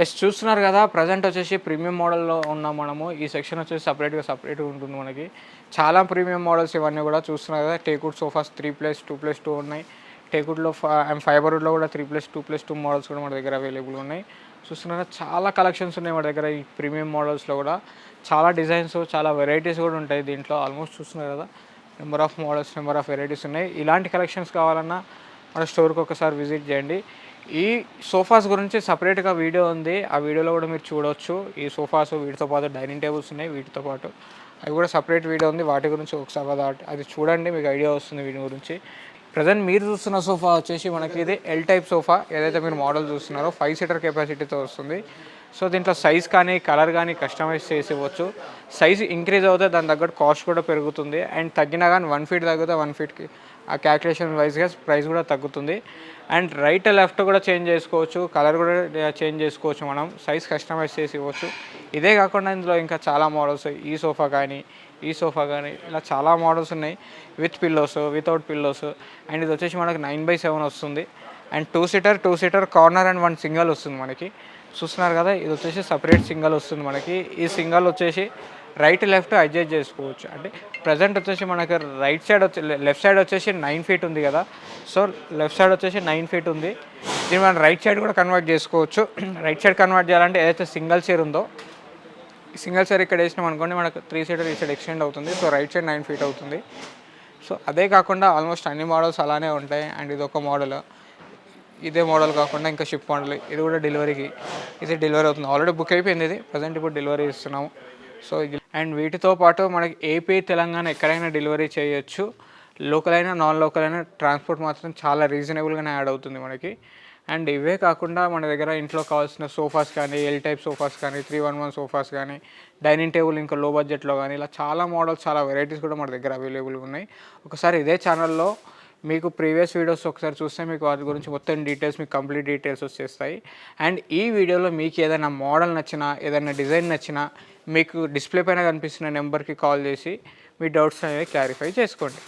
Yes చూస్తున్నారు కదా present వచ్చేసి ప్రీమియం మోడల్లో ఉన్నాం మనము. ఈ సెక్షన్ వచ్చేసి సపరేట్గా ఉంటుంది మనకి. చాలా ప్రీమియం మోడల్స్ ఇవన్నీ కూడా చూస్తున్నారు కదా. టేక్వుడ్ సోఫాస్ 3+2+2 ఉన్నాయి. టేక్వుడ్లో అండ్ ఫైబర్వుడ్లో కూడా 3+2+2 మోడల్స్ కూడా మన దగ్గర అవైలబుల్ ఉన్నాయి. చూస్తున్నారా చాలా కలెక్షన్స్ ఉన్నాయి మన దగ్గర. ఈ ప్రీమియం మోడల్స్లో కూడా చాలా డిజైన్స్, చాలా వెరైటీస్ కూడా ఉంటాయి దీంట్లో. ఆల్మోస్ట్ చూస్తున్నారు కదా number of models, number of varieties ఉన్నాయి. ఇలాంటి కలెక్షన్స్ కావాలన్నా మన స్టోర్కి ఒకసారి విజిట్ చేయండి. ఈ సోఫాస్ గురించి సపరేట్గా వీడియో ఉంది. ఆ వీడియోలో కూడా మీరు చూడవచ్చు. ఈ సోఫాస్ వీటితో పాటు డైనింగ్ టేబుల్స్ ఉన్నాయి. వీటితో పాటు అవి కూడా సపరేట్ వీడియో ఉంది. వాటి గురించి ఒకసారి అది చూడండి, మీకు ఐడియా వస్తుంది వీటి గురించి. ప్రజెంట్ మీరు చూస్తున్న సోఫా వచ్చేసి మనకి ఇది ఎల్ టైప్ సోఫా. ఏదైతే మీరు మోడల్ చూస్తున్నారో 5 సీటర్ కెపాసిటీతో వస్తుంది. సో దీంట్లో సైజ్ కానీ కలర్ కానీ కస్టమైజ్ చేసి ఇవ్వచ్చు. సైజ్ ఇంక్రీజ్ అవుతే దాని తగ్గట్టు కాస్ట్ కూడా పెరుగుతుంది. అండ్ తగ్గినా కానీ 1 ఫీట్ తగ్గితే 1 ఫీట్కి ఆ క్యాల్కులేషన్ వైజ్గా ప్రైస్ కూడా తగ్గుతుంది. అండ్ రైట్ లెఫ్ట్ కూడా చేంజ్ చేసుకోవచ్చు, కలర్ కూడా చేంజ్ చేసుకోవచ్చు. మనం సైజ్ కస్టమైజ్ చేసి ఇవ్వచ్చు. ఇదే కాకుండా ఇందులో ఇంకా చాలా మోడల్స్, ఈ సోఫా కానీ ఇలా చాలా మోడల్స్ ఉన్నాయి. With pillows, without pillows. And ఇది వచ్చేసి మనకు 9/7 వస్తుంది. And 2 seater corner and 1 single వస్తుంది మనకి. చూస్తున్నారు కదా ఇది వచ్చేసి సపరేట్ సింగల్ వస్తుంది మనకి. ఈ సింగల్ వచ్చేసి రైట్ లెఫ్ట్ అడ్జస్ట్ చేసుకోవచ్చు. అంటే ప్రజెంట్ వచ్చేసి మనకి లెఫ్ట్ సైడ్ వచ్చేసి 9 ఫీట్ ఉంది కదా. సో లెఫ్ట్ సైడ్ వచ్చేసి 9 ఫీట్ ఉంది. దీన్ని మనం రైట్ సైడ్ కూడా కన్వర్ట్ చేసుకోవచ్చు. రైట్ సైడ్ కన్వర్ట్ చేయాలంటే ఏదైతే సింగిల్ చైర్ ఉందో, సింగిల్ చైర్ ఇక్కడ వేసినాం అనుకోండి మనకు 3 సీటర్ ఈ సైడ్ ఎక్స్టెండ్ అవుతుంది. సో రైట్ సైడ్ 9 ఫీట్ అవుతుంది. సో అదే కాకుండా ఆల్మోస్ట్ అన్ని మోడల్స్ అలానే ఉంటాయి. అండ్ ఇది ఒక మోడల్. ఇదే మోడల్ కాకుండా ఇంకా షిప్ మోడల్, ఇది కూడా ఇది డెలివరీ అవుతుంది. ఆల్రెడీ బుక్ అయిపోయింది. ఇది ప్రజెంట్ ఇప్పుడు డెలివరీ ఇస్తున్నాము. సో అండ్ వీటితో పాటు మనకి ఏపీ, తెలంగాణ ఎక్కడైనా డెలివరీ చేయొచ్చు. లోకల్ అయినా నాన్ లోకల్ అయినా ట్రాన్స్పోర్ట్ మాత్రం చాలా రీజనబుల్గానే యాడ్ అవుతుంది మనకి. అండ్ ఇవే కాకుండా మన దగ్గర ఇంట్లో కావాల్సిన సోఫాస్ కానీ, ఎల్ టైప్ సోఫాస్ కానీ, 311 సోఫాస్ కానీ, డైనింగ్ టేబుల్ ఇంకా లో బడ్జెట్లో కానీ, ఇలా చాలా మోడల్స్, చాలా వెరైటీస్ కూడా మన దగ్గర అవైలబుల్గా ఉన్నాయి. ఒకసారి ఇదే ఛానల్లో మీకు ప్రీవియస్ వీడియోస్ ఒకసారి చూస్తే మీకు వాటి గురించి మొత్తం డీటెయిల్స్, మీకు కంప్లీట్ డీటెయిల్స్ వచ్చేస్తాయి. అండ్ ఈ వీడియోలో మీకు ఏదైనా మోడల్ నచ్చినా, ఏదైనా డిజైన్ నచ్చినా, మీకు డిస్ప్లే పైన కనిపిస్తున్న నెంబర్కి కాల్ చేసి మీ డౌట్స్ అనేవి క్లారిఫై చేసుకోండి.